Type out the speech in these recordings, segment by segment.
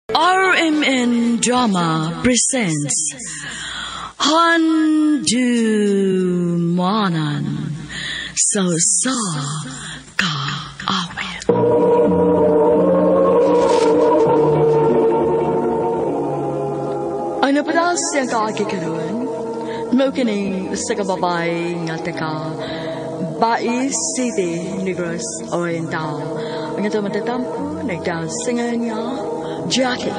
RMN Drama presents Handumanan Sa Kaawit. Ano pala siyang kakikaroon? Mokining sa kababay nga taga Bai City, Negros Oriental. Ang ito matatampo, nagdasingan niya, Jackie.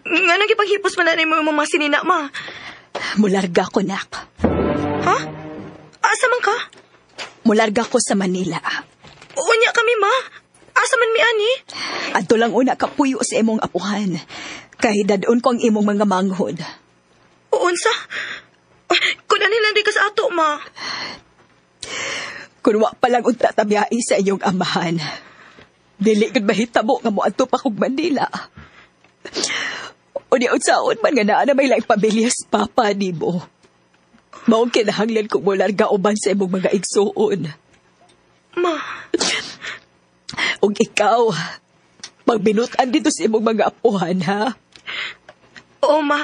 Nga nagipanghipos man na mo yung mga sinina, ma. Mularga ko, nak. Ha? Asa man ka? Mularga ko sa Manila. Unya kami, ma. Asa man mi ani? Adto lang una kapuyo sa imong apuhan. Kay dadon ko ang imong mga manghod. Uunsa? Kunan nilang di ka sa ato, ma. Kung wa pa lang unta tabiai sa iyong amahan. Dili gud mahitabo nga mo adto pa kog Manila. O di unsaon man nga naa na may laing pamilyas papa nimo. Mao kinahanglan kog mularga uban sa imong mga igsuon. Ma. Og ikaw, magbinutan dito sa imong mga apuhan, ha? Oo, ma.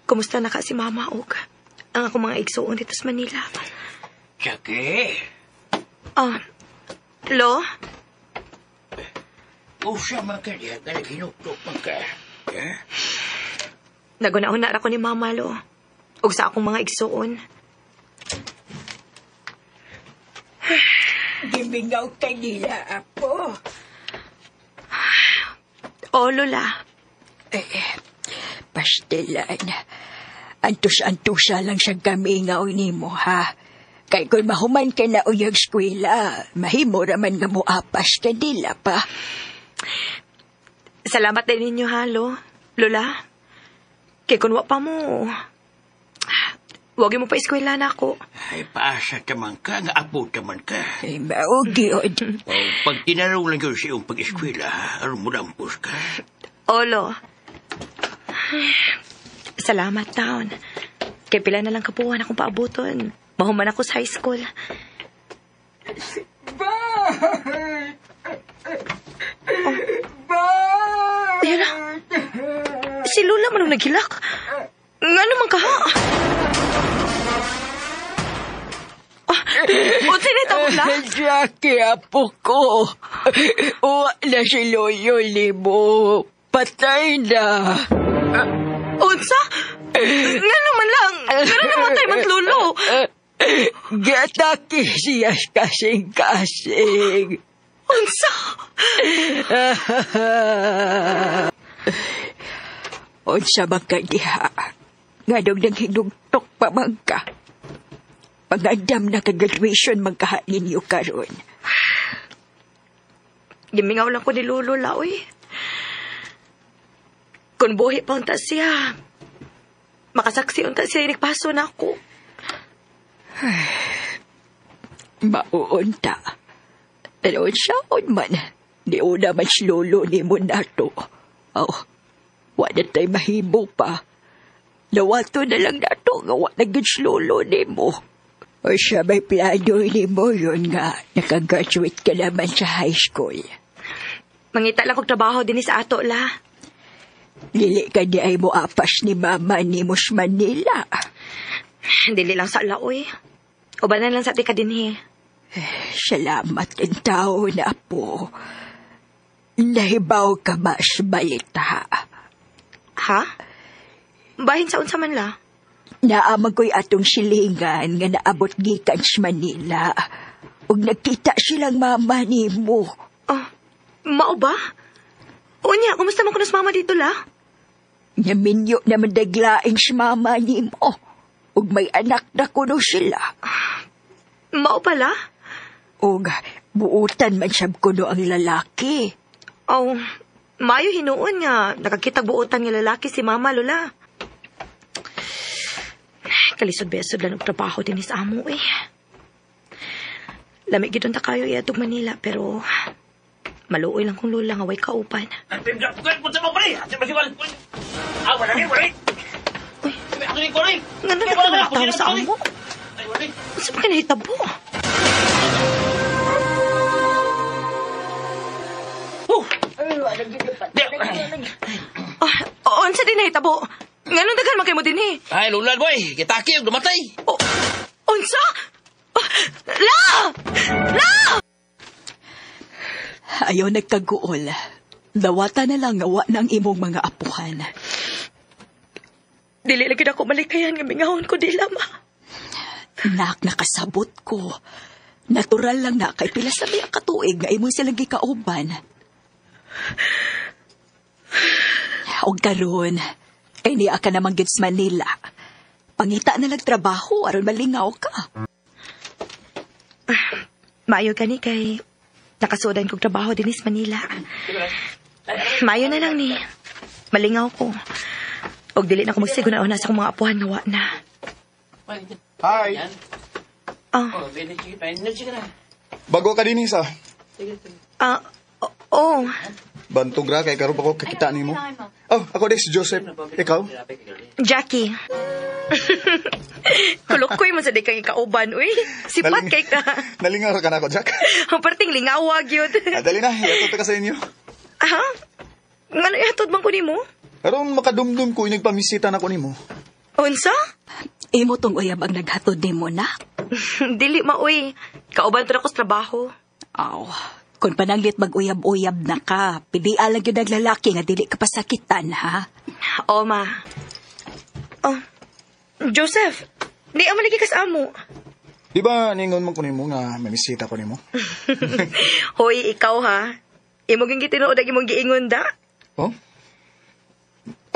Kumusta na ka si mama, og ang ako mga igsuon dito sa Manila? Jackie? Lo? Usa man ka niya ka naginutok man ka. Nagunahon na ako ni mama, lo. Og sa akong mga igsuon. Gimingaw ka nila, apo. O, lola. Pastilan. Antus-antusa lang siyang gamingaw ni mo, ha? Kay kung mahuman ka na uyag skwela, mahimo raman nga mo apas ka nila pa. Salamat din ninyo, ha, lo. Lola. Kay kung wa pa mo, wag mo pa eskwela na ako. Ay, paasa taman ka, nga apo taman ka. Ay, maugiyod. O, pag tinanong lang yun sa iyong pag-eskwela, alam mo lampos ka. Olo. Salamat, taon. Kay pila na lang kapuhan akong paabuton. Mahuman ako sa high school. Ayan na. Si Lola man ang naghilak. Nga naman ka, ha? Unsa na ito, Lola? Jackie, apo ko. Uwa na si Loyo Libo. Patay na. Unsa? Nga naman lang. Nga naman tayo maglulo. Gataki siya kasing-kasing. Unsa? Unsa magkadiha. Nga nung nanghinugtok pa magka. Pag-andam na ka-graduation magkahanin niyo karon. Gimingaw lang ko ni Lolo, laoy. Kung buhi pa unta siya, makasaksi unta siya inigpaso na ako. Mauunta. Pero saan man, di una man si Lolo ni mo nato. Wala tayo mahibo pa. Nawato na lang nato nga wala gid si Lolo ni mo. O siya may plano ni mo yun nga, nakagraduate ka naman sa high school. Mangita lang kong trabaho din sa ato, la. Dili ka di ay mo apas ni Mama ni mo sa Manila. Dili lang sa laoy. Ubanan lang sa tika din, Salamat ang tao na po. Nahibaw ka ba sa balita? Ha? Bahin sa unsa man, la? Naamag ko'y atong silingan nga naabot gikan sa Manila. Ug nagkita silang mama ni mo. Mao ba? Unya, kumusta man kuno sa mama dito, la? Naminyo na madaglaing si mama ni mo. Ug may anak na kuno sila. Mao pala? Ug buutan man siyab kuno ang lalaki. Mayo hinuon nga. Nakakitag buutan nga lalaki si mama, lola. Kalisod-besod lang ang trabaho din sa amo, Lamig gidon ta kayo iatog Manila, pero Maluoy lang kung lula nga way kaupan. Nga na nagtawa sa amo. Saan ba ka nahitabo? Unsa din nahitabo? Nga nung daghan makay mo din eh. Ay, lulad boy. Kitaki yung dumatay. Unsa? La! La! Ayaw nagkaguol. Dawata na lang nga wa ng imong mga apuhan. Dili lagi na ako malikayan nga mingahon ko dila ma. Nak, nakasabot ko. Natural lang na kay pila sa mga katuig nga imoy silang gikauban. O karon, kay niya ka namang gits Manila. Pangita na nagtrabaho aron malingaw ka. Maayo gani kay nakasudan kong trabaho din sa Manila. Maayo na lang ni. Malingaw ko. Og dili na ko magsigo na sa akong mga apuhan nga wa na. Hi. Bago ka din isa. Oh. Bantog ra kay karon pa ko kakita nimo. Oh, ako des Joseph. Ikaw? Jackie. Kulukoy mo sa di kay kauban, uy. Sipat kay ka. Nalingaw ka na ako, Jack. Ang parting lingawag yun. Dali na, iatod ka sa inyo. Aha? Nga ihatod man ko nimo? Karon makadumdum ko nagpamisita na ko nimo. Unsa? Imo tong uyab ang naghatod nimo na. Dili mauy. Kauban to na ko sa trabaho. Aw, kung pananglit mag-uyab-uyab na ka, pili alang yun ang lalaki nga dili ka pasakitan, ha? O, ma. Oh, Joseph, di ang malagi kas amo. Di ba ningon mo ko nimo nga mamisita ko nimo? Hoy, ikaw ha. Imo ging gitinuod ag imong giingon da. Oh?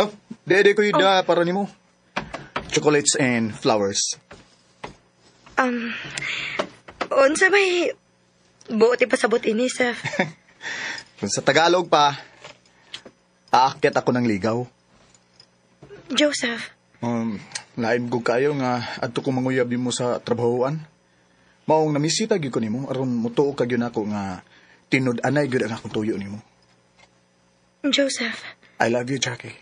Oh, dede ko ida para nimo. Chocolates and flowers. Unsa may buoti pasabot ini, Seth? Kung sa Tagalog pa, aakyat ako ng ligaw. Joseph. Lain ko kayo nga adto ko manguyab nimo sa trabahoan. Maong namisita gyud ko nimo aron mutuo ka gyud ako nga tinud-anay gyud ang akong tuyo nimo. Joseph. I love you, Jackie.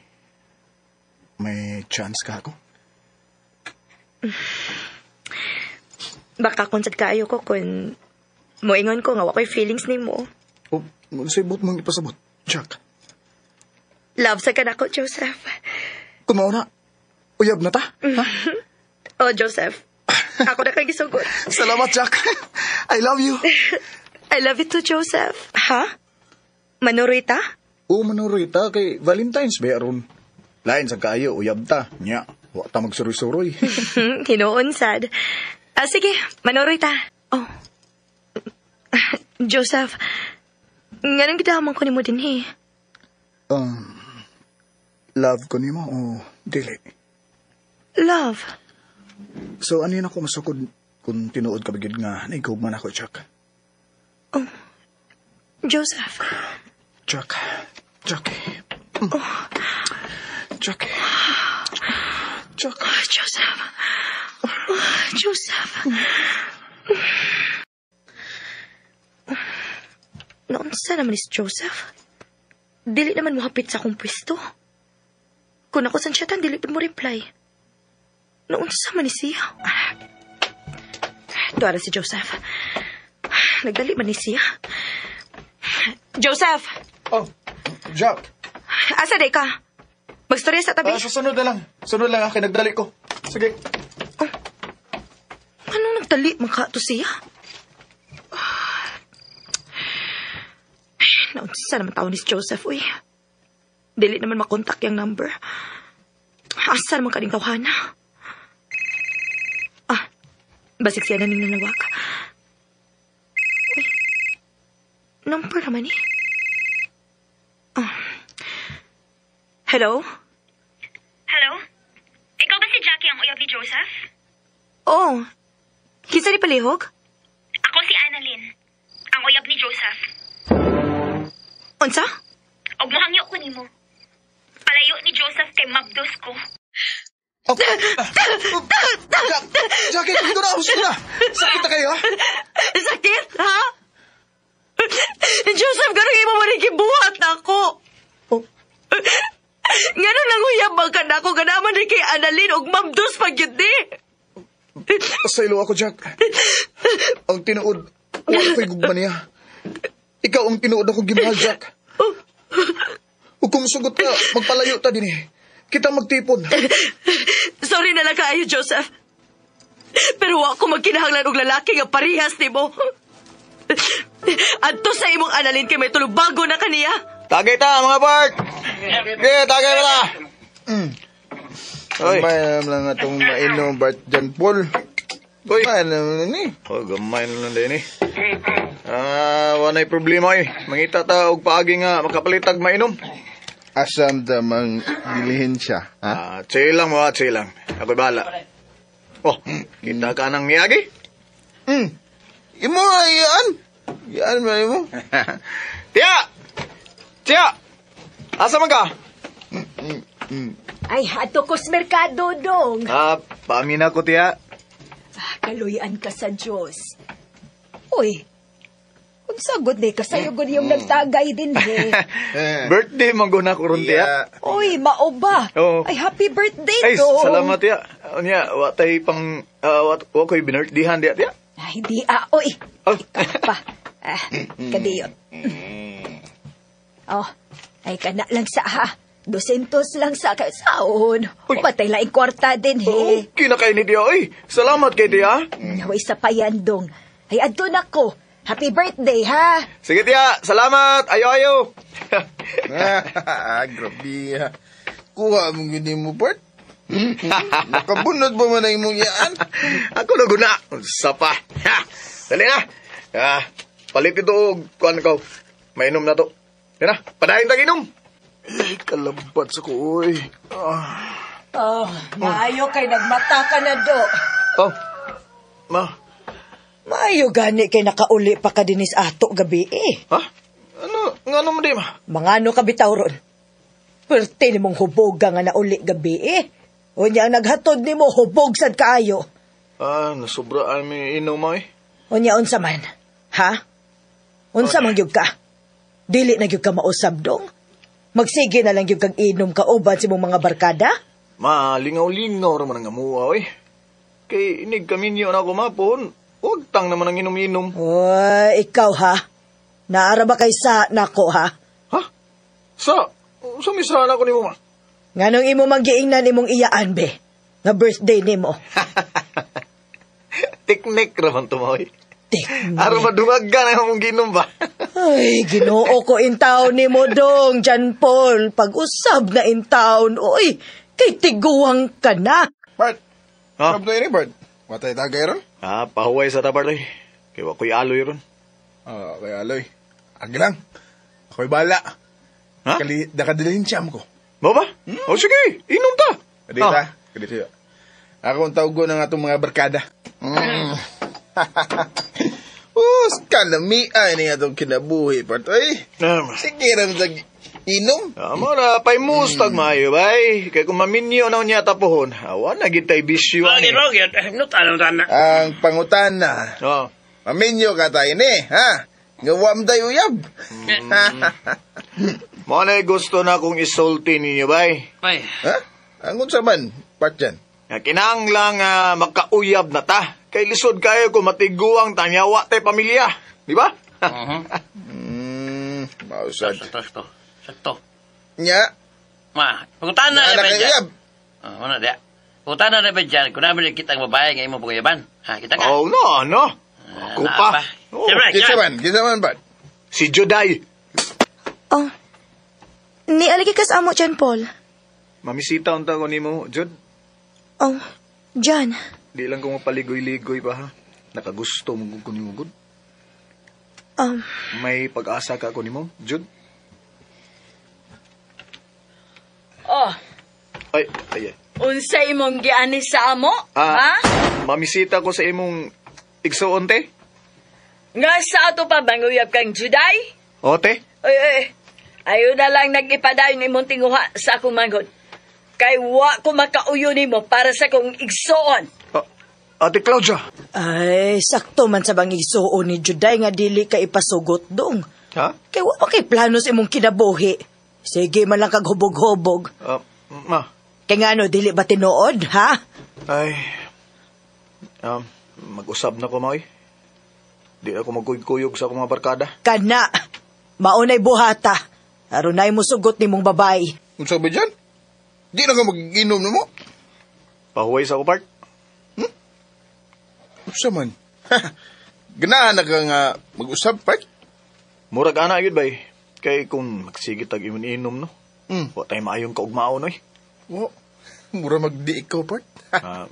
May chance ka ako? Baka konsad kaayo ko kung moingon ko nga wakoy feelings nimo. Oh, sibot mong ipasabot, Jack. Love sa kanako, Joseph. Kung mauna, uyab na ta, ha? Oh, Joseph. Ako na kang gisugot. Salamat, Jack. I love you. I love you too, Joseph. Ha? Manurita? Oo, manuroy ta kay Valentine's ba aron. Lain sa kayo, uyab ta. Nya, wa ta magsuroy-suroy. Hinoon sad. Sige, manurita. Oh. Joseph, nga nang gidaman ko ni mo din, he. Love ko nimo o dili? Love? So, ano yun ako masukod kung tinuod ka bagid nga naigugman ako, Jack? Oh, Joseph. Jack. Jackie. Jackie. Jack. Joseph. Joseph. Naunsa naman is Joseph? Dili naman mo hapit sa akong pwesto. Kung ako san chatan, dili mo reply. Naunsa man ni siya? Tuwara si Joseph. Nagdali man ni siya. Joseph! Oh, Jack. Asa day ka? Magstorya sa tabi. Susunod na lang. Sunod lang akin, nagdali ko. Sige. Anong nagdali? Makato siya? Naunsa naman tao ni si Joseph, uy. Dili naman makontak yung number. Asa naman kaning tawhana? Basik siya na ning nanawag. Uy, number naman eh. Hello? Hello? Ikaw ba si Jackie ang uyab ni Joseph? Oh, kinsa ni palihog? Ako si Annalyn, ang uyab ni Joseph. Unsa? Og mohangyo ko nimo. Palayo ni Joseph kay mabdos ko. Oh, Jackie, dito na. Sakit na kayo, ha? Sakit, ha? Joseph, ganun imo mo rin kibuhat ako. Ganun lang huyabang ka na ako, ganaman rin kay Annalyn og Mabdos pag yun di. Pasaylo ako, Jack. Ang tinuod, wala ko'y gugma niya. Ikaw ang tinuod akong gimahal, Jack. Huwag kung sugot ka, magpalayo ta din eh. Kita magtipon. Sorry na lang kaayo, Joseph. Pero wa ko magkinahanglan og lalaki nga parihas nimo. Adto sa imong Annalyn kay may tulubago na kaniya. Tagay ta, mga Bart! Okay, tagay mo na! Gamay lang nga itong mainom, Bart John Paul. Gamay naman ni. Gamay naman din eh. Wanay problema eh. Mangita ta og paagi nga makapalitag mainom. Asam damang bilihin siya, ha? Chill lang mo, chill lang. Ako'y bahala. Oh, kita ka nang miyagi? Imo, yan! Yan ba imo? Tia! Tia! Asa man ka? Ay, hato ko sa merkado, dong. Paamin ako, Tia. Kaluyan ka sa Diyos. Uy, kung sagod ni ka sa'yo, yung nagtagay din, he. Birthday man guna ko ron, Tia. Uy, mao ba? Oo. Ay, happy birthday, Ay, dong. salamat, Tia. Nya, watay pang, wa ko'y binirthdayan, Tia. Ay, di uy. Oh. Ikaw pa. Kadiyot. Oh, ay kana lang sa ha. 200 lang sa kasaon. Patay lang kwarta din, he. Kinakay ni Tia, oy. Salamat kay Tia. Naway sa payandong. Ay, adto na ko. Happy birthday, ha? Sige, Tia. Salamat. Ayo. Grabe, ha? Kuha mong yun mo, Bart? Nakabunod ba man ang imong yaan? Ako na guna. Sapa. Dali na. Palit ito og kuhan ko. Mainom na to. Yan na. Padahin tag inom. Kalabat sa ko, oy. Oh, maayo kay nagmata ka na, do. Oh. Ma. Maayo gani kay nakauli pa ka dinis ato gabi, eh. Ha? Nga naman di, ma? Mga ano ka bitaw ron? Pwerte ni mong hubog nga nauli gabi, eh. Unya ang naghatod ni mo, hubog sad kaayo. Nasobraan may inom, ma, eh. Unya, unsa man? Ha? Unsa man gyud ka? Dili na gyud ka mausab, dong? Magsige na lang gyud kag inom ka uban sa mong mga barkada? Ma, lingaw-lingaw raman ang amuha, oy. Kay inig kaminyo na ako, ma, pohon. Huwag tang naman ang inom-inom. Uy, ikaw ha? Naara ba kay sa nako ha? Ha? Sa misraan ako ni mo, ma. Nganong imo magiingnan imong iyaan, be? Nga birthday nimo. Tiknik raman to, ma, oy. Tiknik. Aron madungagan ang mong ginom ba? Ay, ginoo ko in town ni mo dong, John Paul. Pag-usab na in town, oy, kay tiguang ka na. Bart, Ha? sarap na yun, Bart. Watay tagay ron? Pahuway sa tabar, oy. Kaya wako'y aloy ron. Kaya aloy. Agi lang. Ako'y bala. Ha? Nakadilhin siyam ko. Mo ba? O sige, inom ta. Kadita, kadita. Ako ang tawag ko ng atong mga barkada. Kalami ay niya itong kinabuhi, Bart. Ay, sige ram sa inom. Mara, pa'y mustag maayo, bay. Kaya kung maminyo na niya tapuhon, awan na gitay bisyo. Ang pangutana. Oh. Maminyo ka tayo ni, ha? Ngawam tayo uyab. Mo na gusto na kong isulti ninyo, bay. Ha? Ang unsa man, Bart dyan? Kinahanglang makauyab na ta. Kay lisod kayo kung matiguang tanyawa tay pamilya. Di ba? Mausad. Sakto. Nya, Ma, pagkutahan na anak naman kayo dyan. uyab. Ano dia? Pagkutahan na naman dyan. Kung namin kita ang babae nga imo pangayaban. Ha, kita ka? Oh, no. Ako pa. Oh, Kinsa man, Bart? si Juday. Oh, ni aligi kas amo, John Paul. Mamisita unta ko nimo, Jud. Oh, John. Di lang ko mapaligoy-ligoy pa, ha? Nakagusto mo ko nimo, Gud. May pag-asa ka ko nimo, Jud. Oh, Ay. unsa imong giani sa amo? Ha? Mamisita ko sa imong igsuon, te. Nga sa ato pa banguyab kang Juday? O, te? Ay. Ayaw na lang nag-ipadayon imong tinguha sa akong manghod. Kay wa ko makauyo nimo para sa kong igsoon. Ate Claudia. Ay, sakto man sa bang isuon ni Juday nga dili ka ipasugot dong. Ha? Kay wa pa kay plano sa imong kinabuhi. Sige man lang kag hubog-hubog. Ma. Kay ngano dili ba tinuod, ha? Ay. Mag-usab na ko, Maoy. Di ako magkuyog-kuyog sa akong mga barkada. Kana. Maunay buhata. Arunay mo sugot ni mong babae. Kung sabi dyan, di na ka mag-inom na mo. Pahuway sa ako, Part. Usa man. Ganahan na ka nga mag-usab, Part. Murag ana yun ba kay kung magsigit tag inom no? Wa tayo maayong kaugmaon oy. Wo, mura magdi ikaw, Part.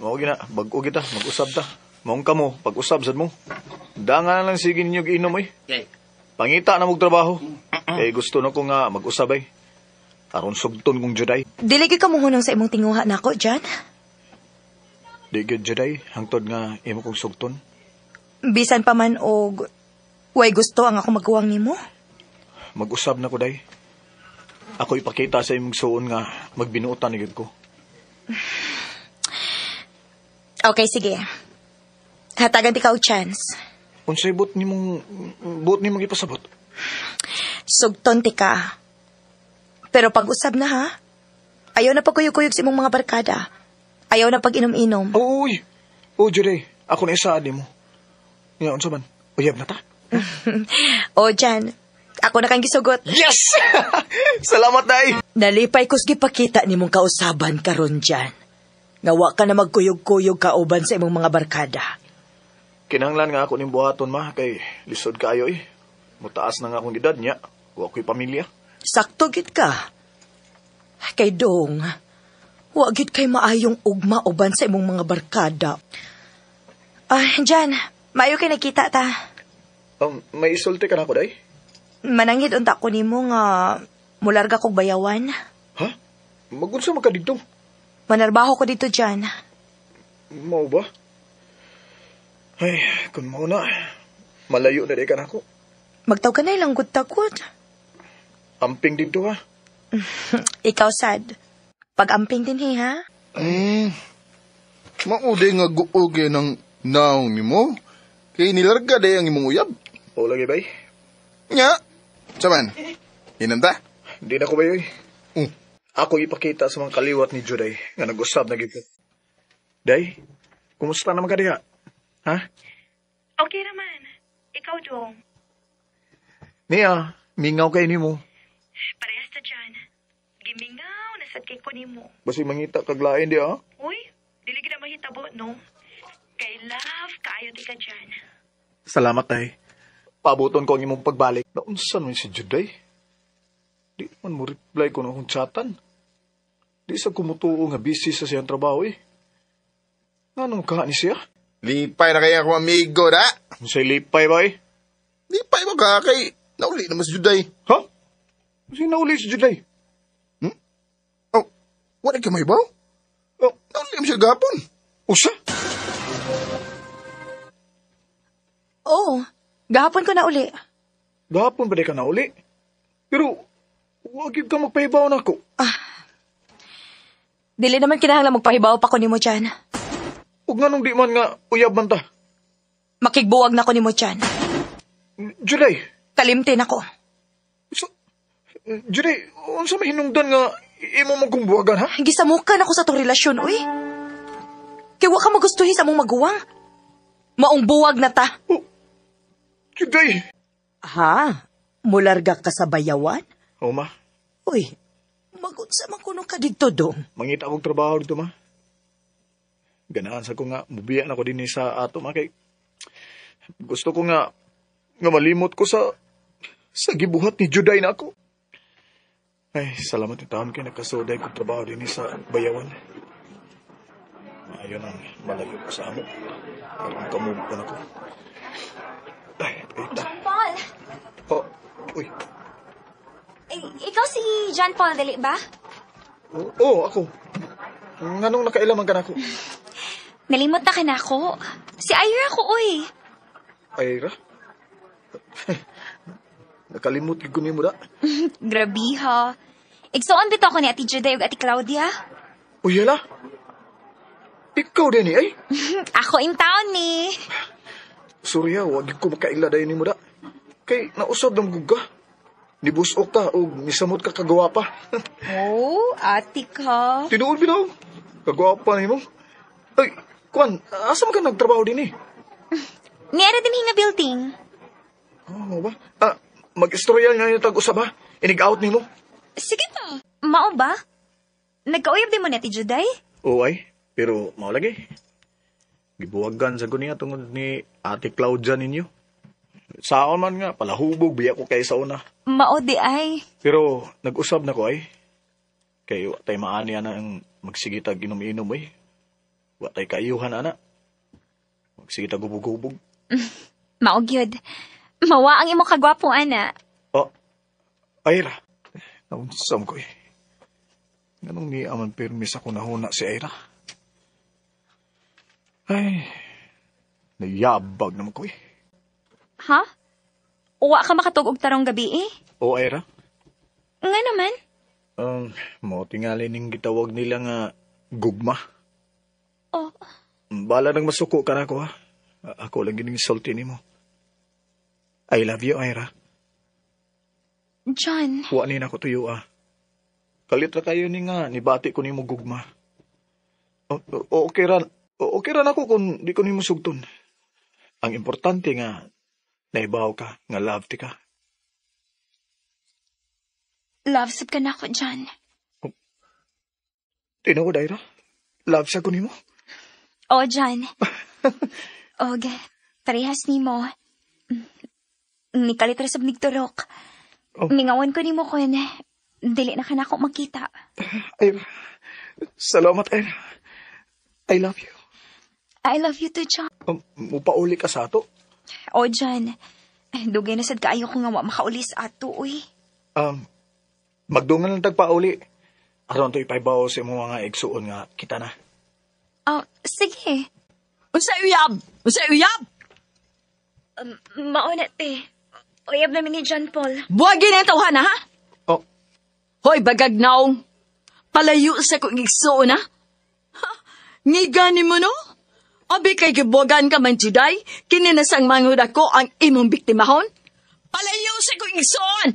Mao gina, bag-o kita, mag-usab ta. Maong kamo, pag-usab sad mo. Dangan lang sige ninyo giinom oy. Okay. Pangita na mong trabaho. Kay gusto na ko nga mag-usab ay. Aron sugton kong Juday. Dili gyud ka mohunong sa imong tinguha nako, Jan. Di gyud Juday, hangtod nga imo kong sugton. Bisan pa man og way gusto ang ako magkuwang nimo. Mag-usab na ko day. Ako ipakita sa imong suon nga magbinuotan na gyud ko. Okay, sige. Hatagan ti ka og chance. Unsay buot nimong ipasabot? Sugton ti ka. Pero pag-usab na ha. Ayaw na pagkuyog-kuyog sa imong mga barkada. Ayaw na pag-inom-inom. Uy! O, Juday, ako na isaad mo. Nga, unsa man? Uyab na ta? O, Jan. Ako na kang gisugot. Yes! Salamat, Day! Nalipay kus gipakita ni mong kausaban karon dyan. Ngawa ka na magkuyog-kuyog kauban sa imong mga barkada. Kinahanglan nga ako ning buhaton, ma, kay lisod kaayo eh. Mutaas na nga akong edad niya. Wa ko'y pamilya. Sakto gid ka. Kay dong, wa gid kay maayong ugma uban sa imong mga barkada. Jan, maayo kay nakita ta. May isulti ka na ako, Day? Manangid unta ko nimo nga mularga kog bayawan. Ha? Magunsa man ka dito? Manarbaho ko dito, Jan. Mao ba? Ay, kung mao na. Malayo na di ka na ako. Magtaw ka na ilang gud-tagod. Amping dito, ha? Ikaw sad. Pag-amping din ha? Mauday nga guoge ng naong ni mo. Kay nilarga day ang imong uyab. O lagi, bay? Nya. Saman. Inom ta? Hindi na ko ba yun? Ako ipakita sa mga kaliwat ni Juday nga nag-usab na gito. Day, kumusta naman ka diha? Ha? Okay naman. Ikaw, Dong. Nia, mingaw kay ni mo. Parehas ta dyan. Gimingaw, nasad kay ko nimo. Basi mangita kaglain di, ha? Uy, dili gid na mahitabo, no? Kay love, kaayo di ka dyan. Salamat, Day. Pabuton ko ang imong pagbalik. Naunsa man si Juday? Di man mo reply ko na akong chatan. Di sa kumutuo nga busy sa siyang trabaho eh. Anong kaha ni siya? Lipay na kaya ako amigo da. Say lipay ba eh? Lipay mo ka kay nauli naman si Juday. Ha? Kasi nauli si Juday. Oh, wala ka may baw? Oh, nauli naman siya gapon. Usa? Oo. Gahapon ko na uli. Gahapon ba di ka nauli? Pero, wag yun ka magpahibaw na ako. Dili naman kinahanglan magpahibaw pa ko nimo, Jan. Huwag nga nung di man nga uyab man ta. Makigbuwag na ko nimo, Jan. Juday! Kalimtin ako. Juday, unsa may hinungdan nga imo mong kumbuwagan, ha? Gisamukan ako sa tong relasyon, uy. Kaya wa ka magustuhin sa mong maguwang. Maong buwag na ta. Oh, Juday! Ha? Mularga ka sa bayawan? O, ma. Uy, magunsa man kuno ka dito, Dong. Mangita akong trabaho dito, ma. Ganahan sa ko nga, mubiya na ko din sa ato, ma. Kay gusto ko nga malimot ko sa gibuhat ni Juday na ako. Ay, salamat yung taon kayo nakasuday kong trabaho din sa bayawan. Ayun ang malayo ko sa amo. Parang kamove ko na ko. Ay, John Paul! Oh, uy. Ikaw si John Paul, dali ba? Oo, ako. Nganong nakailaman ka na ako? Nalimot na ka na ako. Si Ira ko, uy. Ira? Nakalimot ko mo da. Grabe ha. Igsoon bito ko ni Ate Juday ug Ate Claudia. Uy, yala? Ikaw din ay. Ako in town ni. Surya, wag ko makaila dayon nimo da. Kay nausab ng guga. Nibusok ka o nisamot ka kagawa pa. Oh, ati ka. Tinuod bitaw. Kagawa pa nimo. Ay, Kwan, asa man ka nagtrabaho din eh? Niara din hinga building. Oh, ba? Mag-istorya nga yung tag-usab ha? Inig-out nimo. Sige pa. Mao ba? Nagkauyab din mo na ti Juday? Oo ay, pero maulagi. Gibuwagan sa gunia tungod ni Ate Claudia ninyo. Saan man nga, palahubog, biya ko kay sa una. Mao di ay. Pero nag-usab na ko ay. Kay watay maani ana ang magsigitag inom-inom ay. Watay kaayuhan ana. Magsigitag gubog-gubog. Mao gyud. Mawa ang imong kagwapo ana. Oh, Aira. Naunsam ko eh. Ganong ni aman permis ako nahuna si Aira. Ay, nayabag naman ko eh. Ha? Uwa ka makatugog tarong gabi eh? O Aira? Nga naman? Mo tingali ning gitawag nila nga gugma. Oh. Bala nang masuko ka na ko ha. Ako lang gining salty nimo. I love you, Aira. John. Wa ni na ko tuyo ah. Kalitra kayo ni nga, nibati ko nimo gugma. Okay ran ako kung di ko nimo sugton. Ang importante nga, naibaw ka, nga love ti ka. Love sab ka na ako, John. Tinood, Aira? Love siya ko nimo? Oh, John. Og, parehas ni mo. Ni kalitra sab nigturok. Oh. Ningawan ko ni mo kun, dili na ka na ako makita. Aira, salamat, Aira. I love you. I love you too, John. Mupauli ka sa ato? Oh, John. Dugay na sad kaayo ko nga wa makauli sa ato, uy. Magdungan lang tagpauli. Aron to ipaibaw sa mga igsuon nga kita na. Oh, sige. Unsay uyab? Unsay uyab? Mauna, te. Uyab namin ni John Paul. Buwagin ang tawhan, ha? Oh, Hoy, bagagnaong. Palayo sa kong igsoon, ha? Ngigani mo, no? Abi kay gibuwagan ka man, Juday. Kininasang manghud ako ang imong biktimahon. Palayo sa kong igsoon!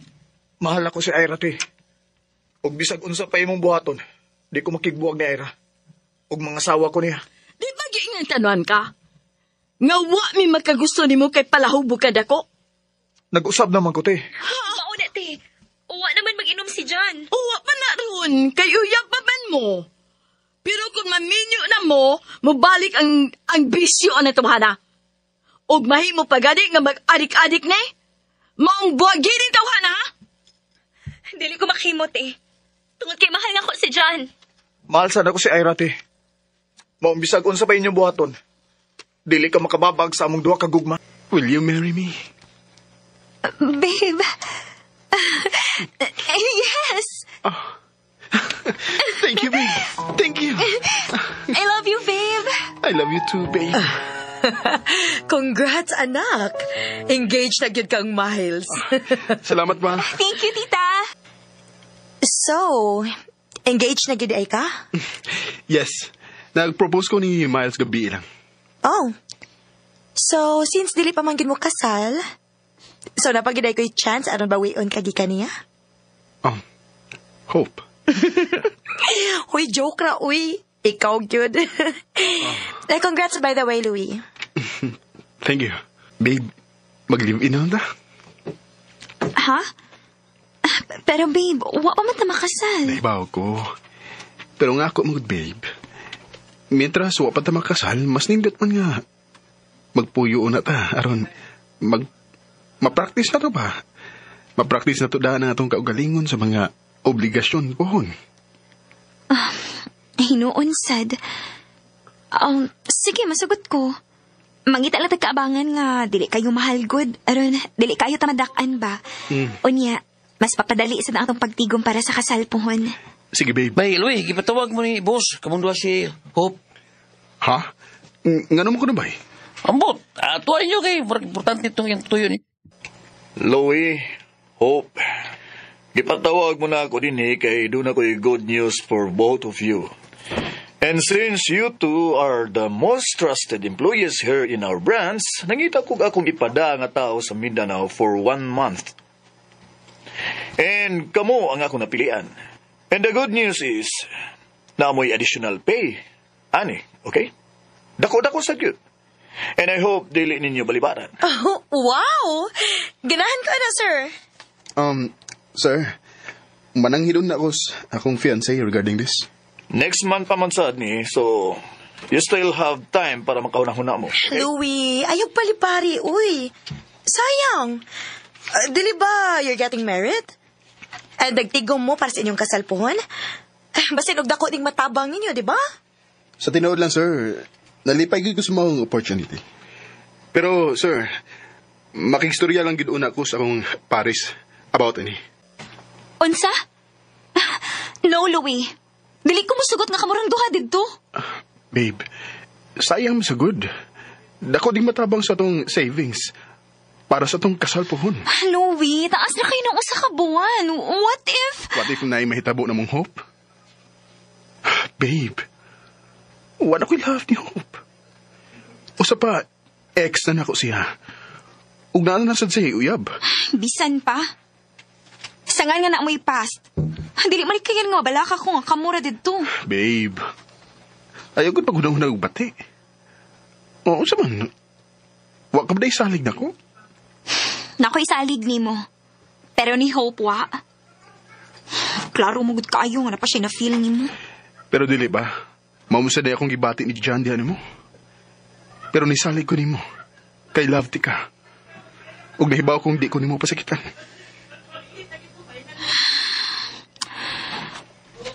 mahal ako si Aira, te. Og bisag unsa pa imong buhaton, di ko makigbuwag ni Aira. Og mga asawa ko niya. Di ba giingan tanuan ka? Nga wa mi magkagusto nimo kay palahubog ka dako? Nag-usab naman ko, te. Mauna, te. Uwa naman mag-inom si John. Uwa pa na ron, kay uyab pa man mo. Pero kung maminyo na mo, mabalik ang bisyo na tumhana. Og mahimo pa gani nga mag-adik-adik na maong buwagin tawhana, ha? Dili ko makimot, eh. Tungod kay mahal nga ko si John. Mahal sad ako si Aira, te. Maong bisag unsa pa inyong buhaton, dili ka makababag sa among duha ka gugma. Will you marry me? Babe. Yes. Thank you, babe. Thank you. I love you, babe. I love you too, babe. Congrats, anak. Engaged na gyud kang Miles. Salamat, ma. Thank you, tita. So, engaged na gyud ay ka? Yes. Nag-propose ko ni Miles gabi lang. Oh. So, since dili pa man gyud mo kasal, so napagiday ko yung chance aron bawion ka gikan niya? Hope. Huy, joke ra, uy. Ikaw gyud. Congrats by the way, Louie. Thank you. Babe, mag-live-in na ta? Ha? Pero babe, wa pa man ta makasal. Naibaw ko. Pero nga ako, magod, babe. Mientras wa pa ta makasal, mas nindot man nga. Magpuyo na ta, aron ma-practice na to ba? Ma-practice na to daan na itong kaugalingon sa mga obligasyon pohon. Hinuon sad. Sige, masugot ko. Mangita lang tagkaabangan nga, dili kayo mahal good. Aron, dili kayo tamadakan ba? Unya, mas papadali sa atong pagtigom para sa kasal pohon. Sige, babe. Bay, Louie, gipatawag mo ni boss. Kamundua si Hope. Ha? Nga naman ko na ba? Ambot, tuwain nyo kay. Importante itong yung tuyo ni. Louie, Hope, gipatawag mo na ako din kay doon ako good news for both of you. And since you two are the most trusted employees here in our branch, nangita ko akong ipada nga tao sa Mindanao for 1 month. And kamo ang ako napilian. And the good news is, naamoy additional pay. Ani, okay? Dako-dako sa gyud. And I hope dili ninyo balibaran. Oh, wow! Ganahan ko na, sir. Sir, mananghilon na ako sa akong fiancé regarding this. Next month pa man sad ni, so you still have time para makaunahuna mo. Okay? Louie, ayaw palipari, uy. Sayang. Dili ba you're getting married? Dagtigom mo para sa inyong kasalpuhon? Basta nagdako ding matabang ninyo, di ba? Sa tinood lang, sir, nalipay gid ko sa mga opportunity. Pero, sir, makigstorya lang gid una ko sa akong Paris about ini. Unsa? No, Louie. Dili ko musugot nga kamurang duha didto. Babe, sayang masagod. Dako ding matabang sa tong savings para sa tong kasal pohon. Louie, taas na kayo ng usa ka buwan. What if na mahitabo na mong Hope? Babe, wala ko'y love ni Hope. Usa pa, ex na nako siya. Ug naa na sad siya uyab. Bisan pa. Sangan nga na mo'y past. Dili man kayan nga balaka ko nga kamura didto. Babe, ayaw ko pag-unang-unang bati. Oo, sa man. Wa ka ba dahi salig na ko? Nako'y salig ni mo. Pero ni Hope, wa. Klaro mo gud kaayo nga na pa siya na-feel ni mo. Pero dili ba? Mamusaday akong gibati ni John diyan mo. Pero nisalig ko ni mo. Kay love ti ka. Ug nahibaw kong di ko ni mo pasakitan.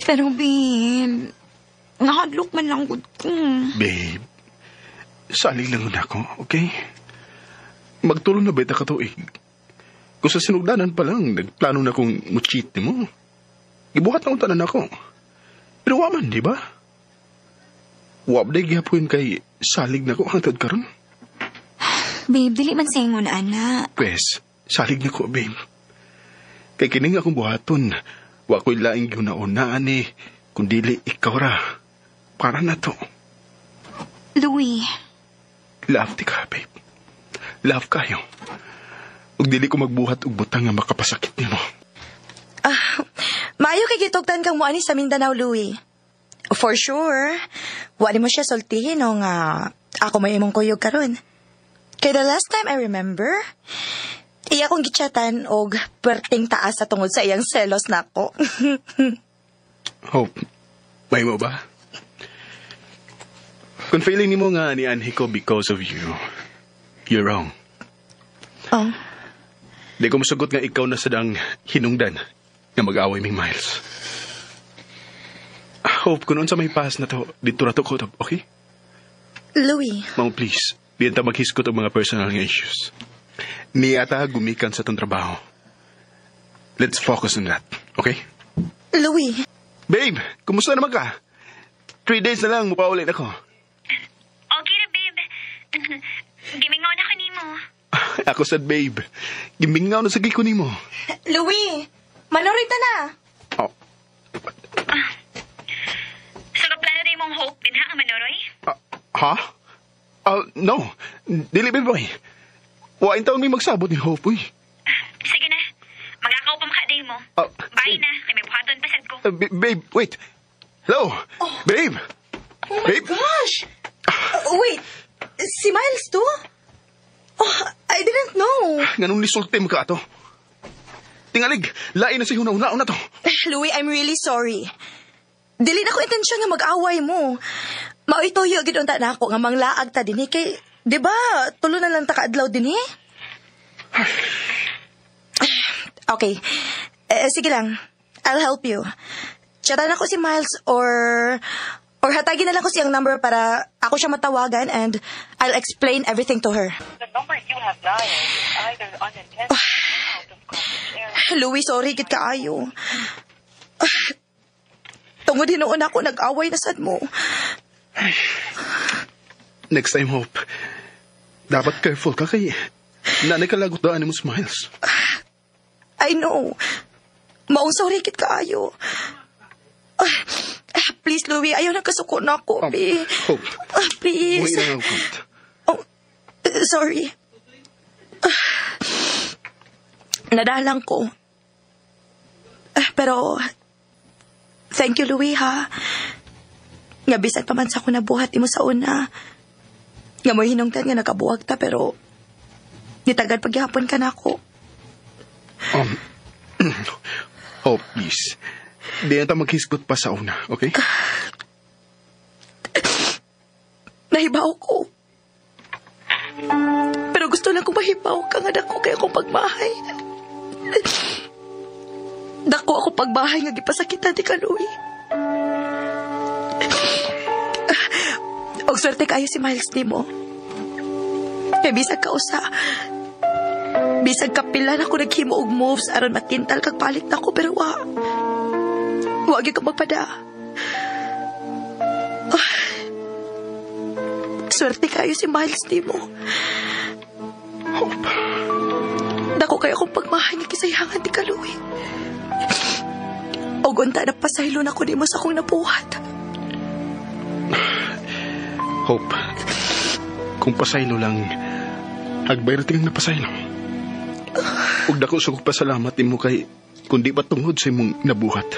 Pero, babe, nahadlok man lang gud ko. Babe, salig lang ako, okay? Magtulong na ba ita katuig? Kung sa sinugdanan pa lang, nagplano na kong muchit ni mo. Ibuhat na tanan ako. Pero waman, di ba? Wabday gihapon kay salig na ko hangtod karon. Babe, dili man saingon, ana. Pwes, salig na ko, babe. Kay kining akong buhaton, wa ko'y laing giunaunaan ni, kundili ikaw ra. Para na to. Louie. Love ti ka, babe. Love kayo. Ug dili ko magbuhat og butang nga makapasakit nimo. Maayo kay gitugtan kang muani sa Mindanao, Louie. For sure. Wa mo siya sultihin o nga ako may imong kuyog karon. Kay the last time I remember, iya kong gichatan og perting taas sa tungod sa iyang selos nako. Hope, may mo ba? Kung feeling ni mo nga ni Anhi ko because of you, you're wrong. Oh. Di ko masagot nga ikaw na sadang hinungdan nga mag-away may Miles. Hope, kung sa may pass na to, dito na to ko, okay? Louie. Ma'am, please, diyan ta maghiskot ang mga personal issues. Ni ata gumikan sa tong trabaho. Let's focus on that, okay? Louie. Babe, kumusta naman ka? 3 days na lang, mupaulit ako. Okay na, babe. Gimingaw na ko nimo. Ako sad, babe. Gimingaw na sa ko nimo. Louie, manorita na. Oh. So, kaplano na mong Hope din ha, ang Manoroy? Ha? No. Dili, babe, boy. Wain taon may magsabot ni Hope, uy. Sige na. Magakaw pa makaday mo. Bye na. Kaya may buhaton pasad ko. Babe, wait. Hello? Oh. Babe? Oh my gosh! Wait, si Miles too? Oh, I didn't know. Ganun lisulte mo ka ato. Tingalig, lain na si una to. Louie, I'm really sorry. Dili na ko intensyon nga mag-away mo. Mauitoyo gid unta na ako nga manglaag ta dinhi kay, di ba? Tulo na lang ta kaadlaw dinhi. Okay. Sige lang. I'll help you. Chatan ako si Miles or hatagin na lang ko siyang number para ako siya matawagan and I'll explain everything to her. The number you have dialed is either unattended or out of coverage area. Louie, sorry gid kaayo. Tungod hinuon ako nag-away na sad mo. Next time, Hope. Dapat careful ka kay nanay ka lagot daan mo, Miles. I know. Maong sorry gid kaayo. please, Louie. Ayaw na kasuko na ako, be. Hope. Please. Buhay lang ang kunt. Oh, sorry. Nadalang ko. Pero, thank you, Louie, ha. Nga bisan pa man sa ako nabuhat mo sa una. Nga mo hinungtan nga nakabuwag ta, pero nitagad paghihapon ka na ako. Oh, please. Di na tayo maghisgot pa sa una, okay? Nahibaw ko. Pero gusto lang kong mahibaw ka nga dako kaya akong pagbahay. Dako ako pagbahay nga gipasakitan ti ka, Louie. Og swerte kayo si Miles di mo. Kaya bisag ka usa. Bisag kapila na ako naghimo og moves aron matintal kag palit na ko pero Huwag ka magpada. Swerte kayo si Miles di mo. Hope. Dako kayo akong pagmahay nga kisayangan ti ka, Louie. Og unta na pasaylo na ko di mo sa akong nabuhat. Hope. Kung pasaylo lang, agbayra tingang napasaylo. Huwag dako sa pasalamat mo kay kundi pa tungod sa imong nabuhat.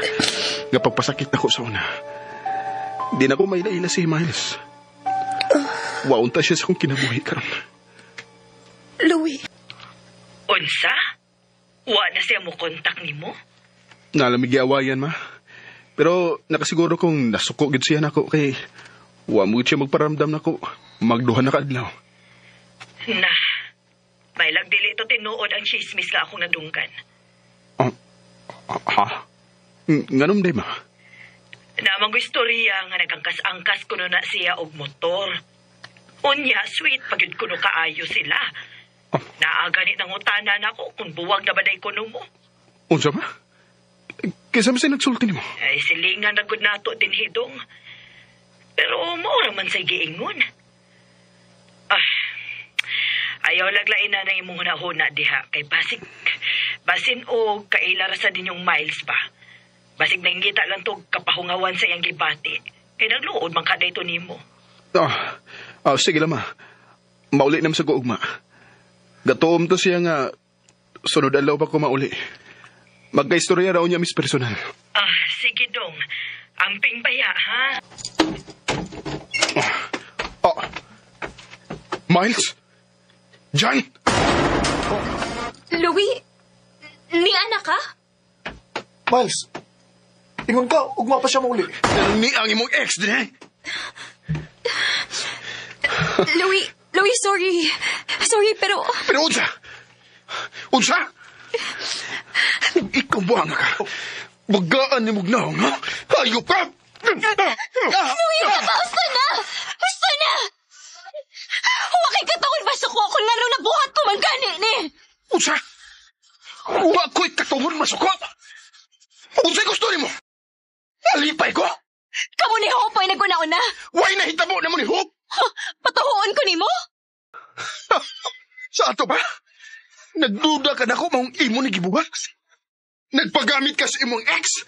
Nga pagpasakit ako sa una. Di na ko maila-ila si Miles. Waunta siya sa kong kinabuhi karon. Louie. Unsa? Wa na siya mo kontak ni mo? Nalamig awayan, ma. Pero nakasiguro kong nasuko gid siya nako kay wa mo siya magparamdam nako. Magduha na kaadlaw. Na. May lagdili to tinuod ang chismis nga akong nadunggan. Ha? Nganom day, ma? Namang istorya nga nagangkas-angkas kuno na siya og motor. Unya, sweet, pagid kuno kaayo sila. Naagani ng utana na ko kung buwag na baday kuno mo. Unsa ba? Kaysa masay nagsulti ni mo? Ay, silingan na gud nato din hidong. Pero maura man say giingon. Ayaw laglain na na imong hunahuna diha. Kay basin o kailara sa din yung Miles ba? Basig nanggita lang to kapahungawan sa iyang gibati. Kay nagluod man kada ito nimo. Sige lang, ma. Mauli naman sa guugma. Gatoom to siya nga sunod alaw pa ko mauli. Magka-istorya raw niya mis personal. Sige dong. Amping baya, ha? Miles? John? Louie, ni anak ka? Miles, ingon ka, ugma pa siya mauli. Ni ang imong ex din, eh? Louie, sorry. Sorry, pero... Pero unsa? Unsa? Ikaw buhanga ka. Bagaan ni Mugnahong, ha? Hayop ka! Louie, basta na! Basta na! Huwag kay katawin basta ko ako laro na buhat ko man gani ni! Unsa? Huwag ko'y katawin masuko! Unsa'y gusto ni mo? Alipay ko? Kamu ni Hope ay naguna-una? Why nahitabo na mo ni Hope? Patuhuon ko ni mo? Sa ato ba? Nagduda ka na ko maong imo ni gibuhat? Nagpagamit ka sa imong ex?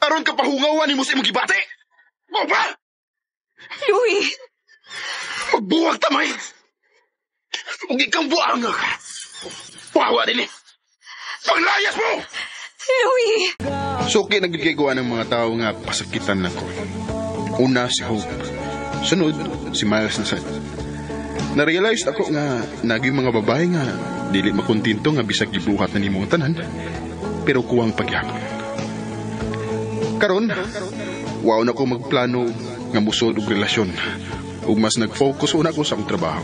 Aron ka pahungawan ni mo sa imong gibate? O ba? Louie! Magbuwag tamay! Huwag ikang buanga ka! Wawa din eh! Paglayas mo! Louie! Suki nagigagawa ng mga tao nga pasakitan na ko. Una si Hope. Sunod, si Miles na sad. Na-realize ako nga naging mga babae nga dili makuntinto nga bisag gibuhat na ni mga tanan, pero kuwang pagyapon. Karon, wow na ko magplano nga musod og relasyon. Ug mas nag-focus una ko sa akong trabaho.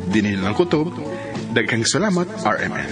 Dinil lang ko to. Daghang salamat, RMN.